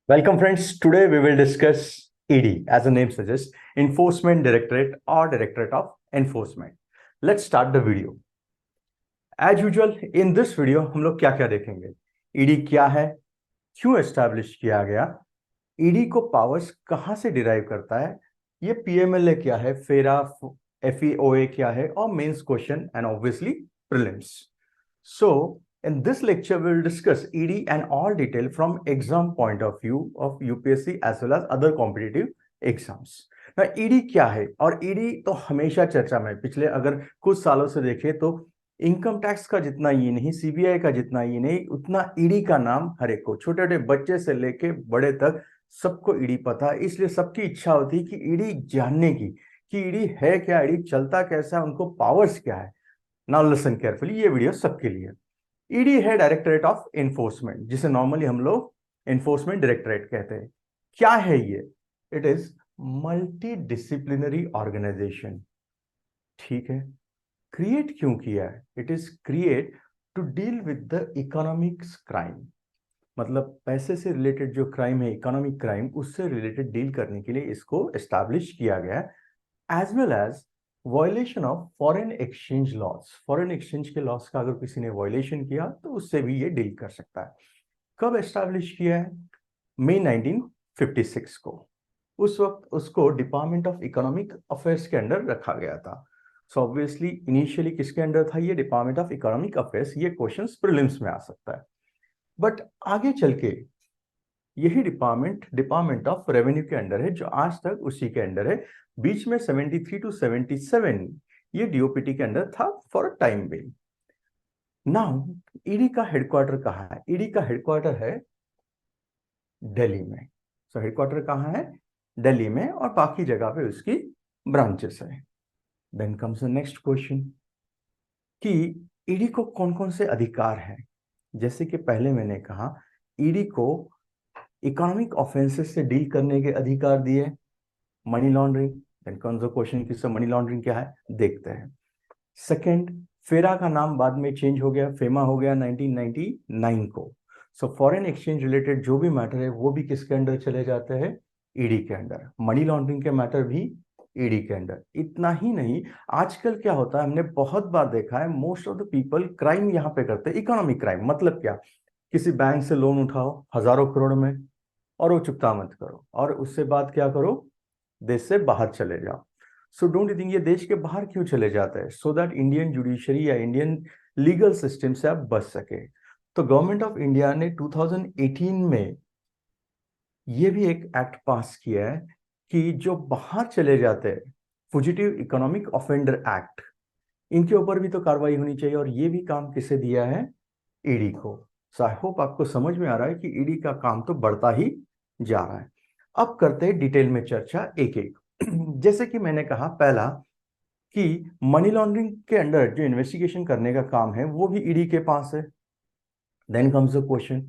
Welcome, friends. Today we will discuss ED, as the name suggests, Enforcement Directorate or Directorate of Enforcement. Let's start the video. As usual, in this video हम लोग क्या क्या देखेंगे? ED क्या है, क्यों establish किया गया, ED को पावर्स कहां से डिराइव करता है, ये PMLA क्या है, फेरा FEOA क्या है, और mains question and obviously prelims. So, in this lecture, we will discuss ED and all detail from exam point of view of UPSC as well as other competitive exams. Now, ED क्या है? और ED तो हमेशा चर्चा में, पिछले अगर कुछ सालों से देखें तो इनकम टैक्स का जितना ये नहीं, CBI का जितना ये नहीं, उतना ED का नाम हर एक को, छोटे छोटे बच्चे से लेके बड़े तक सबको ED पता है. इसलिए सबकी इच्छा होती है कि ED जानने की, कि ED है क्या, ED चलता कैसा है, उनको पावर्स क्या है. नाउ लिसन केयरफुली, ये वीडियो सबके लिए. ईडी है डायरेक्टरेट ऑफ एनफोर्समेंट, जिसे नॉर्मली हम लोग एनफोर्समेंट डायरेक्टरेट कहते हैं. क्या है ये? It is multi disciplinary organisation. ठीक है. क्रिएट क्यों किया है? It is create to deal with the economics crime. मतलब पैसे से रिलेटेड जो क्राइम है, इकोनॉमिक क्राइम, उससे रिलेटेड डील करने के लिए इसको एस्टैब्लिश किया गया है. As well as violation of foreign exchange laws. Foreign exchange के लॉस का अगर किसी ने वॉयलेशन किया तो उससे भी ये डील कर सकता है. कब एस्टैब्लिश किया है? मई 1956 को. उस वक्त उसको डिपार्टमेंट ऑफ इकोनॉमिक अफेयर्स के अंडर रखा गया था. सो ऑब्वियसली इनिशियली किसके अंडर था ये? Department of economic affairs. ये क्वेश्चंस प्रीलिम्स में आ सकता है. बट आगे चल के यही डिपार्टमेंट ऑफ रेवेन्यू के अंडर है, जो आज तक उसी के अंडर है. बीच में 73 टू 77 ये डीओपीटी के अंडर था for a time being. Now ED का हेडक्वार्टर कहाँ है? ईडी का हेडक्वार्टर है दिल्ली में. सो हेडक्वार्टर कहाँ है? दिल्ली में, और बाकी जगह पे उसकी ब्रांचेस है. Then comes the next question कि ईडी को कौन कौन से अधिकार है. जैसे कि पहले मैंने कहा, ईडी को इकोनॉमिक ऑफेंसेस से डील करने के अधिकार दिए. Money laundering. Then comes the question कि सर मनी लॉन्ड्रिंग क्या है, देखते हैं. सेकंड, फेरा का नाम बाद में चेंज हो गया, फेमा हो गया 1999 को. सो फॉरेन एक्सचेंज रिलेटेड जो भी मैटर है वो भी किसके अंडर चले जाते हैं? ईडी के अंडर. मनी लॉन्ड्रिंग के मैटर भी ईडी के अंडर. इतना ही नहीं, आजकल क्या होता है, हमने बहुत बार देखा है, most of the people crime यहाँ पे करते हैं. इकोनॉमिक क्राइम मतलब क्या? किसी बैंक से लोन उठाओ हजारों करोड़ में, और वो चुकता मत करो, और उससे बाद क्या करो? देश से बाहर चले जाओ. सो डोंट यू थिंक ये देश के बाहर क्यों चले जाते हैं? सो दैट इंडियन जुडिशरी या इंडियन लीगल सिस्टम से आप बच सके. तो गवर्नमेंट ऑफ इंडिया ने 2018 में ये भी एक एक्ट पास किया है कि जो बाहर चले जाते हैं, फुजिटिव इकोनॉमिक ऑफेंडर एक्ट, इनके ऊपर भी तो कार्रवाई होनी चाहिए. और ये भी काम किसे दिया है? ईडी को. सो आई होप आपको समझ में आ रहा है कि ईडी का काम तो बढ़ता ही जा रहा है. अब करते हैं डिटेल में चर्चा एक एक. जैसे कि मैंने कहा पहला, कि मनी लॉन्ड्रिंग के अंडर जो इन्वेस्टिगेशन करने का काम है वो भी ईडी के पास है. देन कम्स द क्वेश्चन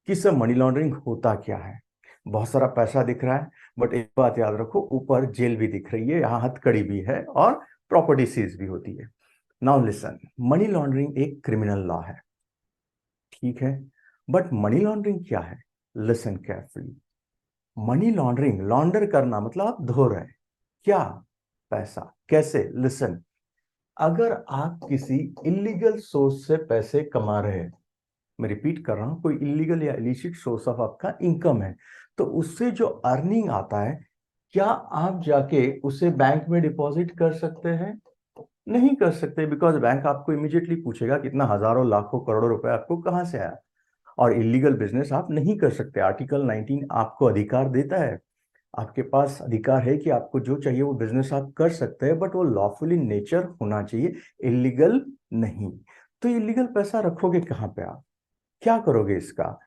कि सर मनी लॉन्ड्रिंग होता क्या है? बहुत सारा पैसा दिख रहा है, बट एक बात याद रखो, ऊपर जेल भी दिख रही है, यहाँ हथकड़ी भी है, और प्रॉपर्टी सीज भी होती है. नाउ लिसन, मनी लॉन्ड्रिंग एक क्रिमिनल लॉ है, ठीक है. बट मनी लॉन्ड्रिंग क्या है? Listen carefully. मनी लॉन्ड्रिंग, लॉन्डर करना मतलब आप धो रहे हैं. क्या? पैसा. कैसे? लिसन. अगर आप किसी इलीगल सोर्स से पैसे कमा रहे हैं, मैं रिपीट कर रहा हूं, कोई इलीगल या इलिसिट सोर्स ऑफ आपका इनकम है, तो उससे जो अर्निंग आता है, क्या आप जाके उसे बैंक में डिपॉजिट कर सकते हैं? नहीं कर सकते, बिकॉज बैंक आपको इमीडिएटली पूछेगा कितना हजारों लाखों करोड़ों रुपए आपको कहां से आया. और इलीगल बिजनेस आप नहीं कर सकते. आर्टिकल 19 आपको अधिकार देता है, आपके पास अधिकार है कि आपको जो चाहिए वो बिजनेस आप कर सकते हैं, बट वो लॉफुल इन नेचर होना चाहिए, इलीगल नहीं. तो इलीगल पैसा रखोगे कहाँ पे? आप क्या करोगे इसका?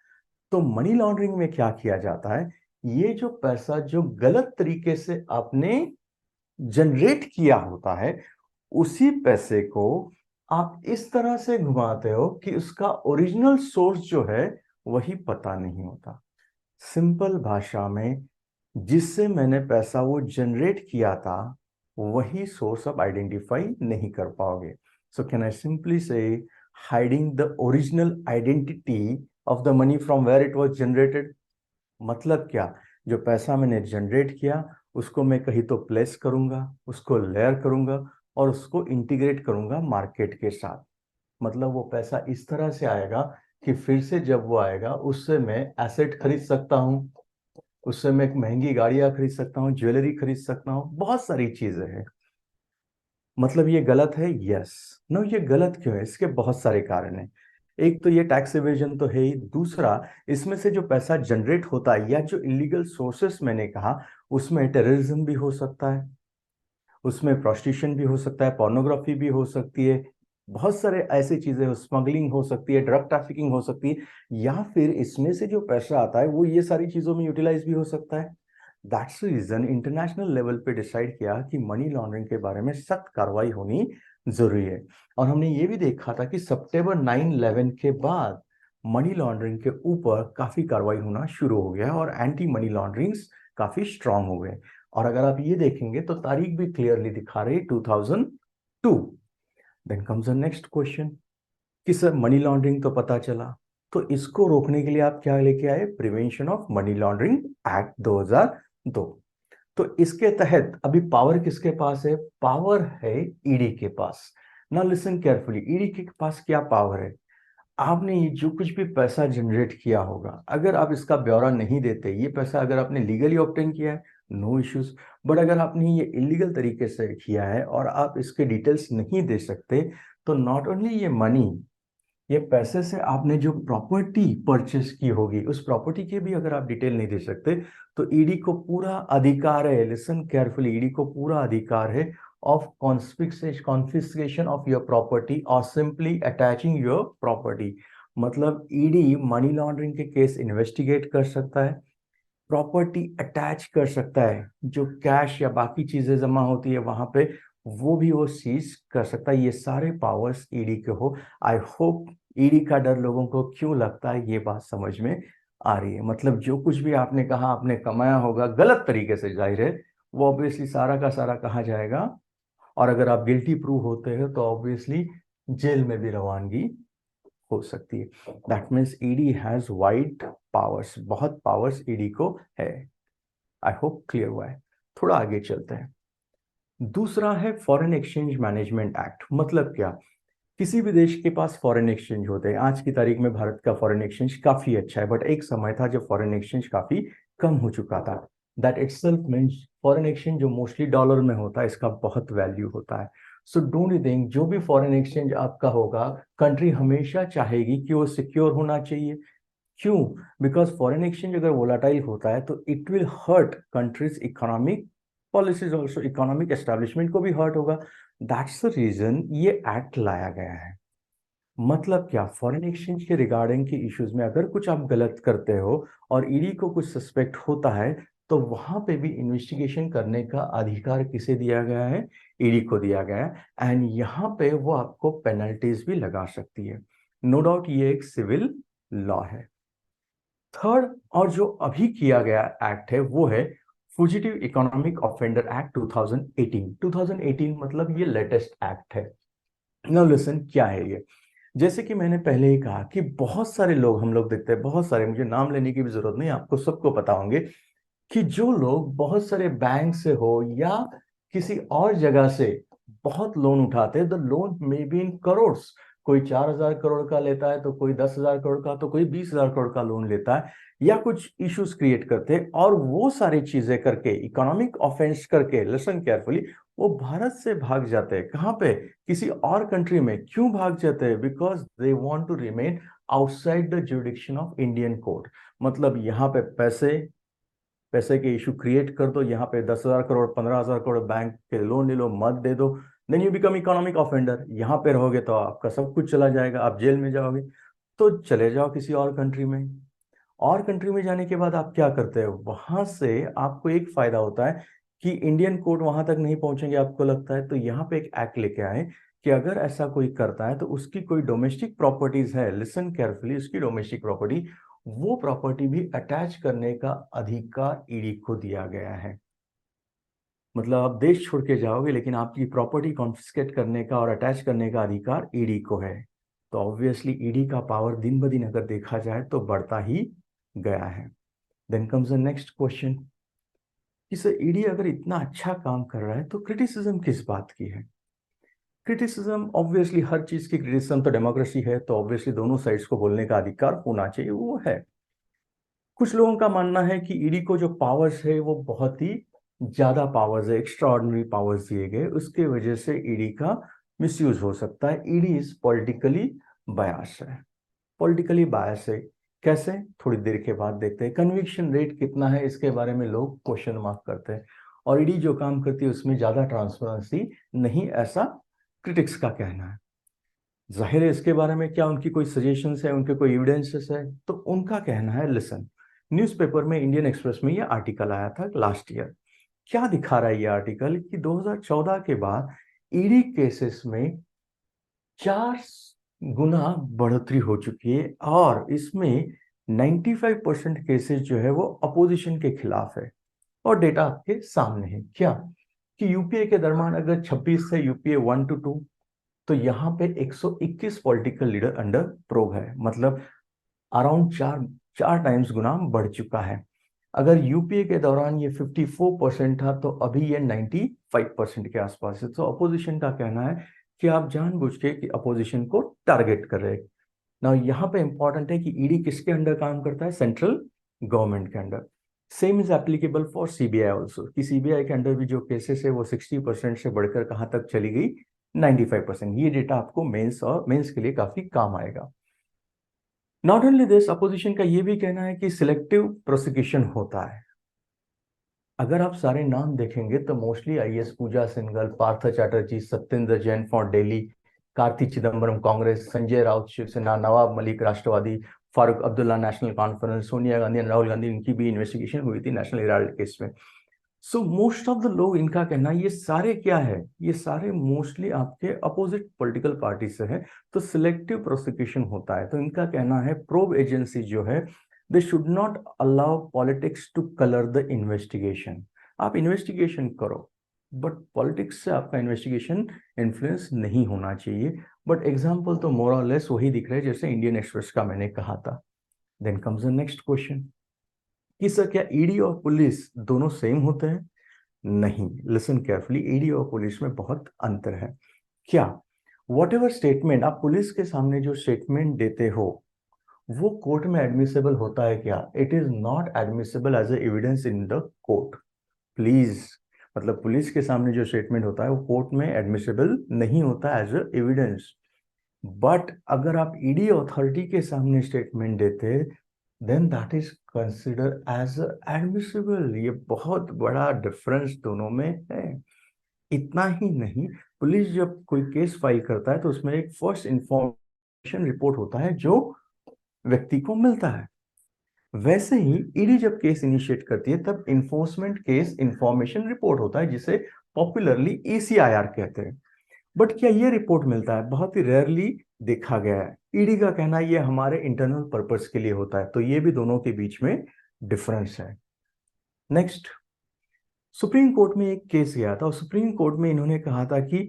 तो मनी लॉन्ड्रिंग में क्या किया जाता है, ये जो पैसा जो गलत तरीके से आपने जनरेट किया होता है, उसी पैसे को आप इस तरह से घुमाते हो कि उसका ओरिजिनल सोर्स जो है वही पता नहीं होता. सिंपल भाषा में, जिससे मैंने पैसा वो जनरेट किया था, वही सोर्स आप आइडेंटिफाई नहीं कर पाओगे. So can I simply say, hiding the original identity of the money from where it was generated. मतलब क्या, जो पैसा मैंने जनरेट किया उसको मैं कहीं तो प्लेस करूंगा, उसको लेयर करूंगा और उसको इंटीग्रेट करूंगा मार्केट के साथ। मतलब वो पैसा इस तरह से आएगा कि फिर से जब वो आएगा उससे मैं एसेट खरीद सकता हूँ, उससे मैं महंगी गाड़ियां खरीद सकता हूँ, ज्वेलरी खरीद सकता हूँ, बहुत सारी चीजें हैं। मतलब ये गलत है? यस। नो, ये गलत क्यों है? इसके बहुत सारे कारण हैं। एक तो ये टैक्स एवेजन तो है ही, दूसरा इसमें से जो पैसा जनरेट होता है या जो इलीगल सोर्सेस मैंने कहा, उसमें टेररिज्म भी हो सकता है, उसमें प्रोस्टिट्यूशन भी हो सकता है, पोर्नोग्राफी भी हो सकती है, बहुत सारे ऐसी चीजें, स्मगलिंग हो सकती है, ड्रग ट्रैफिकिंग हो सकती है, या फिर इसमें से जो पैसा आता है वो ये सारी चीजों में यूटिलाइज भी हो सकता है। दैट्स रीजन इंटरनेशनल लेवल पे डिसाइड किया कि मनी लॉन्ड्रिंग के बारे में सख्त कार्रवाई होनी जरूरी है। और हमने ये भी देखा था कि सितंबर 9/11 के बाद मनी लॉन्ड्रिंग के ऊपर काफी कार्रवाई होना शुरू हो गया और एंटी मनी लॉन्ड्रिंग्स काफी स्ट्रांग हो गए। और अगर आप ये देखेंगे तो तारीख भी क्लियरली दिखा रही 2002। Then comes the next question कि सर मनी लॉन्ड्रिंग तो पता चला, तो इसको रोकने के लिए आप क्या लेके आए? Prevention of money laundering act 2002। तो इसके तहत अभी पावर किसके पास है? पावर है ईडी के पास। ना लिसन केयरफुली, ईडी के पास क्या पावर है? आपने ये जो कुछ भी पैसा जनरेट किया होगा, अगर आप इसका ब्यौरा नहीं देते, ये पैसा अगर आपने लीगली ऑब्टेन किया है, नो इश्यूज। बट अगर आपने ये इलीगल तरीके से किया है और आप इसके डिटेल्स नहीं दे सकते, तो नॉट ओनली ये मनी, ये पैसे से आपने जो प्रॉपर्टी परचेस की होगी, उस प्रॉपर्टी के भी अगर आप डिटेल नहीं दे सकते, तो ईडी को पूरा अधिकार है, लिसन केयरफुली, ईडी को पूरा अधिकार है of confiscation of your property और सिंपली अटैचिंग योर प्रॉपर्टी। मतलब ईडी मनी लॉन्ड्रिंग के केस इन्वेस्टिगेट कर सकता है, प्रॉपर्टी अटैच कर सकता है, जो कैश या बाकी चीजें जमा होती है वहां पे वो भी वो सीज कर सकता है। ये सारे पावर्स ईडी के हो। आई होप ईडी का डर लोगों को क्यों लगता है ये बात समझ में आ रही है। मतलब जो कुछ भी आपने कहा आपने कमाया होगा गलत तरीके से, जाहिर है वो ऑब्वियसली सारा का सारा कहा जाएगा, और अगर आप गिल्टी प्रूव होते हैं तो ऑब्वियसली जेल में भी रवानगी हो सकती है। That means ED has wide powers, बहुत पावर्स ईडी को है। आई होप क्लियर हुआ है। थोड़ा आगे चलते हैं। दूसरा है फॉरेन एक्सचेंज मैनेजमेंट एक्ट। मतलब क्या, किसी भी देश के पास फॉरेन एक्सचेंज होते हैं। आज की तारीख में भारत का फॉरेन एक्सचेंज काफी अच्छा है, बट एक समय था जब फॉरेन एक्सचेंज काफी कम हो चुका था। That itself means foreign exchange जो मोस्टली डॉलर में होता है इसका बहुत वैल्यू होता है। सो डोंट यू थिंक जो भी फॉरेन एक्सचेंज आपका होगा, कंट्री हमेशा चाहेगी कि वो सिक्योर होना चाहिए। क्यों? बिकॉज फॉरेन एक्सचेंज अगर वोलाटाइल होता है तो it will hurt countries economic policies, also economic establishment को भी हर्ट होगा। दैट्स द रीजन ये एक्ट लाया गया है। मतलब क्या, फॉरेन एक्सचेंज के रिगार्डिंग के इश्यूज में अगर कुछ आप गलत करते हो और ईडी को कुछ सस्पेक्ट होता है, तो वहां पे भी इन्वेस्टिगेशन करने का अधिकार किसे दिया गया है? ईडी को दिया गया है। एंड यहाँ पे वो आपको पेनल्टीज भी लगा सकती है। नो डाउट ये एक सिविल लॉ है। थर्ड, और जो अभी किया गया एक्ट है वो है फुजिटिव इकोनॉमिक ऑफेंडर एक्ट 2018। 2018 मतलब ये लेटेस्ट एक्ट है। नाउ लिसन, क्या है ये? जैसे कि मैंने पहले ही कहा कि बहुत सारे लोग हम लोग देखते हैं, बहुत सारे, मुझे नाम लेने की भी जरूरत नहीं, आपको सबको पता होंगे कि जो लोग बहुत सारे बैंक से हो या किसी और जगह से बहुत लोन उठाते हैं, the loan may be in crores. कोई 4,000 करोड़ का लेता है, तो कोई 10,000 करोड़ का, तो कोई 20,000 करोड़ का लोन लेता है, या कुछ इश्यूज क्रिएट करते हैं, और वो सारी चीजें करके इकोनॉमिक ऑफेंस करके, लिसन केयरफुली, वो भारत से भाग जाते हैं। कहाँ पे? किसी और कंट्री में। क्यों भाग जाते हैं? Because they want to remain outside the jurisdiction of Indian court. मतलब यहाँ पे पैसे पैसे के इशू क्रिएट कर दो, यहाँ पे 10,000 करोड़, 15,000 करोड़ बैंक के लोन ले लो, मत दे दो, then you become economic offender. यहाँ पे रहोगे तो आपका सब कुछ चला जाएगा, आप जेल में जाओगे। तो चले जाओ किसी और कंट्री में। और कंट्री में जाने के बाद आप क्या करते हो? वहां से आपको एक फायदा होता है कि इंडियन कोर्ट वहां तक नहीं पहुंचेंगे, आपको लगता है, तो यहाँ पे एक एक्ट लेके आए कि अगर ऐसा कोई करता है तो उसकी कोई डोमेस्टिक प्रॉपर्टीज है, लिसन केयरफुली, उसकी डोमेस्टिक प्रॉपर्टी, वो प्रॉपर्टी भी अटैच करने का अधिकार ईडी को दिया गया है। मतलब आप देश छोड़ के जाओगे लेकिन आपकी प्रॉपर्टी कॉन्फिस्केट करने का और अटैच करने का अधिकार ईडी को है। तो ऑब्वियसली ईडी का पावर दिन ब दिन अगर देखा जाए तो बढ़ता ही गया है। Then comes the next question कि सर ईडी अगर इतना अच्छा काम कर रहा है तो क्रिटिसिज्म किस बात की है? क्रिटिसिज्म ऑब्वियसली, हर चीज की क्रिटिसिज्म, तो डेमोक्रेसी है तो ऑब्वियसली दोनों साइड्स को बोलने का अधिकार होना चाहिए, वो है। कुछ लोगों का मानना है कि ईडी को जो पावर्स है वो बहुत ही ज्यादा पावर्स है, एक्स्ट्रा ऑर्डिनरी पावर्स दिए गए, उसके वजह से ईडी का मिसयूज हो सकता है। ईडी इज पॉलिटिकली बायस है। पॉलिटिकली बायस है कैसे, थोड़ी देर के बाद देखते हैं। कन्विक्शन रेट कितना है इसके बारे में लोग क्वेश्चन मार्क करते हैं, और ईडी जो काम करती है उसमें ज्यादा ट्रांसपेरेंसी नहीं, ऐसा क्रिटिक्स का कहना है। जाहिर है इसके बारे में क्या उनकी कोई सजेशंस है, उनके कोई एविडेंसेस है, तो उनका कहना है लिसन। न्यूज़पेपर में, इंडियन एक्सप्रेस में ये आर्टिकल आया था लास्ट ईयर। क्या दिखा रहा है ये आर्टिकल कि 2014 के बाद ईडी केसेस में 4 गुना बढ़ोतरी हो चुकी है, और इसमें 95% केसेस जो है वो अपोजिशन के खिलाफ है। और डेटा आपके सामने है क्या, कि यूपीए के दरमियान अगर 26 से यूपीए 1 to 2, तो यहाँ पे 121 पॉलिटिकल लीडर अंडर प्रोब है, मतलब अराउंड चार टाइम्स गुना बढ़ चुका है। अगर यूपीए के दौरान ये 54% था तो अभी ये 95% के आसपास है। तो अपोजिशन का कहना है कि आप जानबूझ के कि अपोजिशन को टारगेट कर रहे हैं ना। यहाँ पे इंपॉर्टेंट है कि ईडी किसके अंडर काम करता है, सेंट्रल गवर्नमेंट के under. Same is applicable for CBI also, कि सीबीआई के अंडर भी जो केसेस है वो 60% से बढ़कर कहाँ तक चली गई, 95%। ये डेटा आपको मेंस और मेंस के लिए काफी काम आएगा। नॉट ओनली दिस, अपोजिशन का ये भी कहना है कि सिलेक्टिव प्रोसिक्यूशन होता है। अगर आप सारे नाम देखेंगे तो mostly IAS Pooja Singhal, Partha Chatterjee, Satyendra Jain for Delhi, Karti Chidambaram Congress, Sanjay Raut Shiv Sena, Nawab Malik Rashtrawadi, Farooq Abdullah National Conference, Sonia Gandhi, Rahul Gandhi, इनकी भी इन्वेस्टिगेशन हुई थी नेशनल हेराल्ड केस में। सो मोस्ट ऑफ द लोग, इनका कहना है ये सारे क्या है, ये सारे मोस्टली आपके अपोजिट पॉलिटिकल पार्टी से है, तो सिलेक्टिव प्रोसिक्यूशन होता है। तो इनका कहना है प्रोब एजेंसी जो है, they should not allow politics to colour the investigation. आप इन्वेस्टिगेशन करो, बट पॉलिटिक्स से आपका इन्वेस्टिगेशन इन्फ्लुएंस नहीं होना चाहिए। बट एग्जाम्पल तो मोर और लेस वही दिख रहे हैं जैसे इंडियन एक्सप्रेस का मैंने कहा था। Then comes the next question कि सर क्या ईडी और पुलिस दोनों सेम होते हैं? नहीं, लिसन केयरफुली, ईडी और पुलिस में बहुत अंतर है। क्या, वॉट एवर स्टेटमेंट आप पुलिस के सामने जो स्टेटमेंट देते हो वो कोर्ट में एडमिसेबल होता है क्या? It is not admissible as a evidence in the court. Please, मतलब पुलिस के सामने जो स्टेटमेंट होता है वो कोर्ट में एडमिसेबल नहीं होता एज ए एविडेंस। बट अगर आप ईडी अथॉरिटी के सामने स्टेटमेंट देते, then that is consider as admissible. ये बहुत बड़ा डिफरेंस दोनों में है। इतना ही नहीं, पुलिस जब कोई केस फाइल करता है तो उसमें एक फर्स्ट इंफॉर्मेशन रिपोर्ट होता है जो व्यक्ति को मिलता है। वैसे ही ईडी जब केस इनिशिएट करती है तब इन्फोर्समेंट केस इंफॉर्मेशन रिपोर्ट होता है, जिसे पॉपुलरली ईसीआईआर कहते हैं। बट क्या ये रिपोर्ट मिलता है? बहुत ही रेयरली देखा गया है। ईडी का कहना है ये हमारे इंटरनल पर्पस के लिए होता है। तो ये भी दोनों के बीच में डिफरेंस है। नेक्स्ट, सुप्रीम कोर्ट में एक केस गया था और सुप्रीम कोर्ट में इन्होंने कहा था कि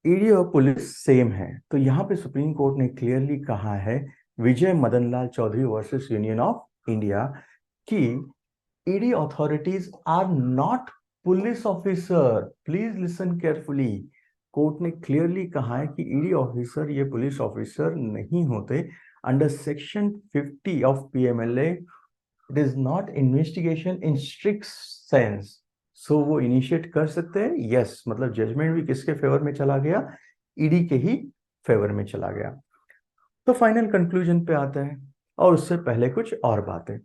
ईडी और पुलिस सेम है। तो यहाँ पे सुप्रीम कोर्ट ने क्लियरली कहा है, Vijay Madan Lal Chaudhary versus Union of India, कि ED authorities are not police officer. Please listen carefully, court ने क्लियरली कहा है कि ईडी ऑफिसर ये पुलिस ऑफिसर नहीं होते। Under section 50 of PMLA, it is not investigation in strict sense. So वो initiate कर सकते हैं, यस, मतलब जजमेंट भी किसके फेवर में चला गया, ईडी के ही फेवर में चला गया। तो फाइनल कंक्लूजन पे आते हैं, और उससे पहले कुछ और बातें,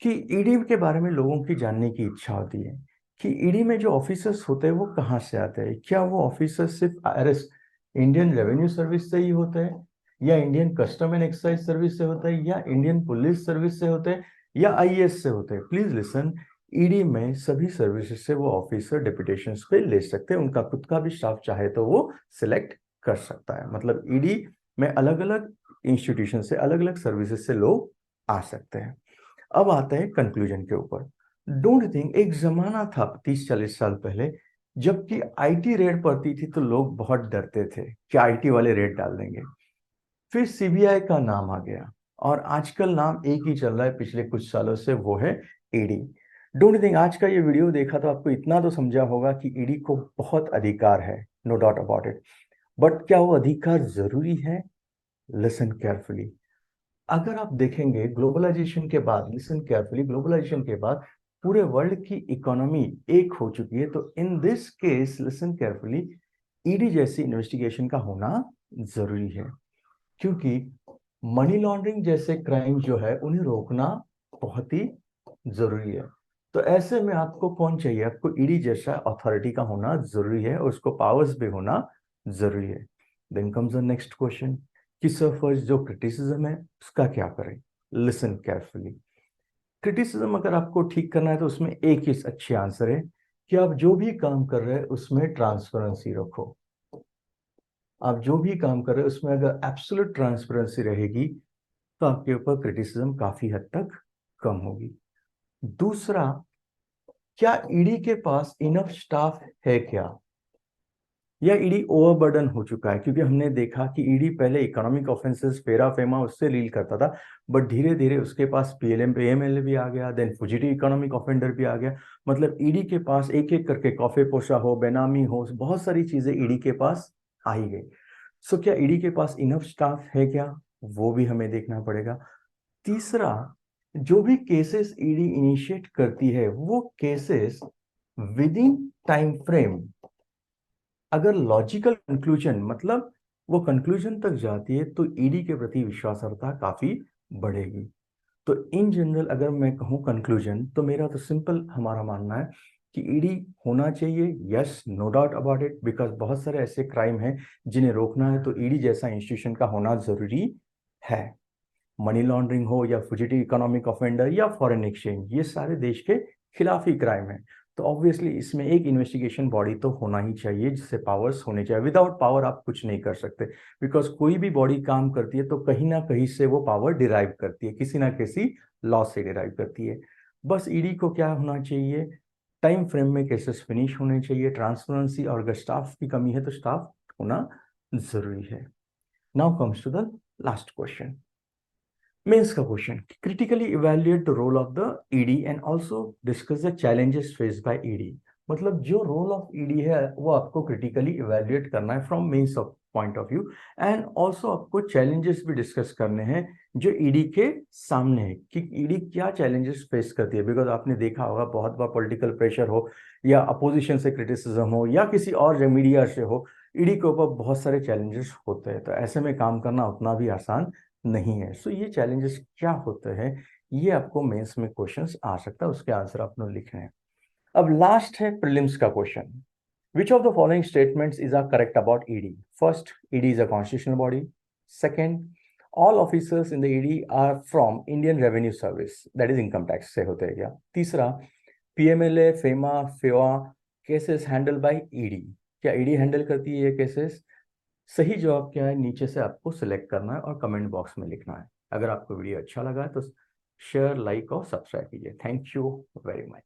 कि ईडी के बारे में लोगों की जानने की इच्छा होती है कि ईडी में जो ऑफिसर्स होते हैं वो कहाँ से आते हैं। क्या वो ऑफिसर्स सिर्फ आईआरएस, इंडियन रेवेन्यू सर्विस से ही होते हैं, या Indian custom and excise service से होते हैं, या इंडियन पुलिस सर्विस से होते हैं, या आईएएस से होते हैं? प्लीज लिसन, ईडी में सभी सर्विसेज से वो ऑफिसर डिप्यूटेशन पे ले सकते हैं। उनका खुद का भी स्टाफ चाहे तो वो सिलेक्ट कर सकता है। मतलब ईडी में अलग अलग इंस्टीट्यूशन से, अलग अलग सर्विसेज से लोग आ सकते हैं। अब आते हैं कंक्लूजन के ऊपर। डोंट थिंक, एक जमाना था 30-40 साल पहले, जबकि आईटी रेड पड़ती थी तो लोग बहुत डरते थे कि आईटी वाले रेड डाल देंगे। फिर सीबीआई का नाम आ गया और आजकल नाम एक ही चल रहा है पिछले कुछ सालों से, वो है ईडी। डोंट थिंक आज का ये वीडियो देखा तो आपको इतना तो समझा होगा कि ईडी को बहुत अधिकार है, no doubt about it. But क्या वो अधिकार जरूरी है? Listen carefully. अगर आप देखेंगे ग्लोबलाइजेशन के बाद, लिसन केयरफुली, ग्लोबलाइजेशन के बाद पूरे वर्ल्ड की इकोनॉमी एक हो चुकी है, तो in this case listen carefully, ED जैसी इन्वेस्टिगेशन का होना जरूरी है, क्योंकि मनी लॉन्ड्रिंग जैसे क्राइम जो है उन्हें रोकना बहुत ही जरूरी है। तो ऐसे में आपको कौन चाहिए? आपको ईडी जैसा अथॉरिटी का होना जरूरी है, और उसको पावर्स भी होना जरूरी है। Then comes the next question कि सर फर्स्ट जो क्रिटिसिज्म है उसका क्या करें? Listen carefully. क्रिटिसिज्म अगर आपको ठीक करना है तो उसमें एक ही अच्छी आंसर है कि आप जो भी काम कर रहे हैं उसमें ट्रांसपेरेंसी रखो। आप जो भी काम कर रहे हैं उसमें अगर एब्सोल्यूट ट्रांसपेरेंसी रहेगी तो आपके ऊपर क्रिटिसिज्म काफी हद तक कम होगी। दूसरा, क्या ईडी के पास इनफ स्टाफ है क्या, या ईडी ओवरबर्डन हो चुका है? क्योंकि हमने देखा कि ईडी पहले इकोनॉमिक ऑफेंसेस, फेरा फेमा उससे डील करता था, बट धीरे धीरे उसके पास पीएलएम पीएमएल भी आ गया, देन फुजिटिव इकोनॉमिक ऑफेंडर भी आ गया। मतलब ईडी के पास एक एक करके कॉफे पोशा हो, बेनामी हो, बहुत सारी चीजें ईडी के पास आ ही गई। सो क्या ईडी के पास इनफ स्टाफ है क्या, वो भी हमें देखना पड़ेगा। तीसरा, जो भी केसेस ईडी इनिशिएट करती है वो cases with in time frame, अगर लॉजिकल कंक्लूजन, मतलब वो कंक्लूजन तक जाती है, तो ईडी के प्रति विश्वासार्हता काफी बढ़ेगी। तो इन जनरल अगर मैं कहूँ कंक्लूजन, तो मेरा तो सिंपल हमारा मानना है कि ईडी होना चाहिए, yes, no doubt about it, because बहुत सारे ऐसे क्राइम हैं जिन्हें रोकना है, तो ईडी जैसा इंस्टीट्यूशन का होना जरूरी है। मनी लॉन्ड्रिंग हो, या फुजिटिव इकोनॉमिक ऑफेंडर, या फॉरेन एक्सचेंज, ये सारे देश के खिलाफ ही क्राइम है। तो ऑब्वियसली इसमें एक इन्वेस्टिगेशन बॉडी तो होना ही चाहिए, जिससे पावर्स होने चाहिए। विदाउट पावर आप कुछ नहीं कर सकते, बिकॉज कोई भी बॉडी काम करती है तो कहीं ना कहीं से वो पावर डिराइव करती है, किसी ना किसी लॉ से डिराइव करती है। बस ईडी को क्या होना चाहिए? टाइम फ्रेम में केसेस फिनिश होने चाहिए, ट्रांसपेरेंसी, और अगर स्टाफ की कमी है तो स्टाफ होना जरूरी है। Now comes to the last question, mains का question. Critically evaluate the role of the ED and also discuss the challenges faced by ED. मतलब जो रोल ऑफ ईडी है वो आपको क्रिटिकली इवैल्यूएट करना है from mains of point of view, and also आपको challenges भी डिस्कस करने हैं जो ईडी के सामने है, कि ईडी क्या चैलेंजेस फेस करती है। बिकॉज आपने देखा होगा बहुत बार पॉलिटिकल प्रेशर हो, या अपोजिशन से क्रिटिसिज्म हो, या किसी और मीडिया से हो, ईडी के ऊपर बहुत सारे चैलेंजेस होते हैं। तो ऐसे में काम करना उतना भी आसान नहीं है। सो ये चैलेंजेस क्या होते हैं, ये आपको मेंस में क्वेश्चंस आ सकता है, उसके आंसर आपने लिखने हैं। अब लास्ट है प्रीलिम्स का question. Which of the following statements is are correct about ED? First, ED is a constitutional body. Second, all officers in the ED are from Indian revenue service, that is income tax से होते हैं क्या? तीसरा, PMLA, FEMA, FERA cases handle by ED, क्या ED handle करती है ये cases? सही जवाब क्या है नीचे से आपको सिलेक्ट करना है और कमेंट बॉक्स में लिखना है। अगर आपको वीडियो अच्छा लगा है तो शेयर, लाइक और सब्सक्राइब कीजिए। Thank you very much.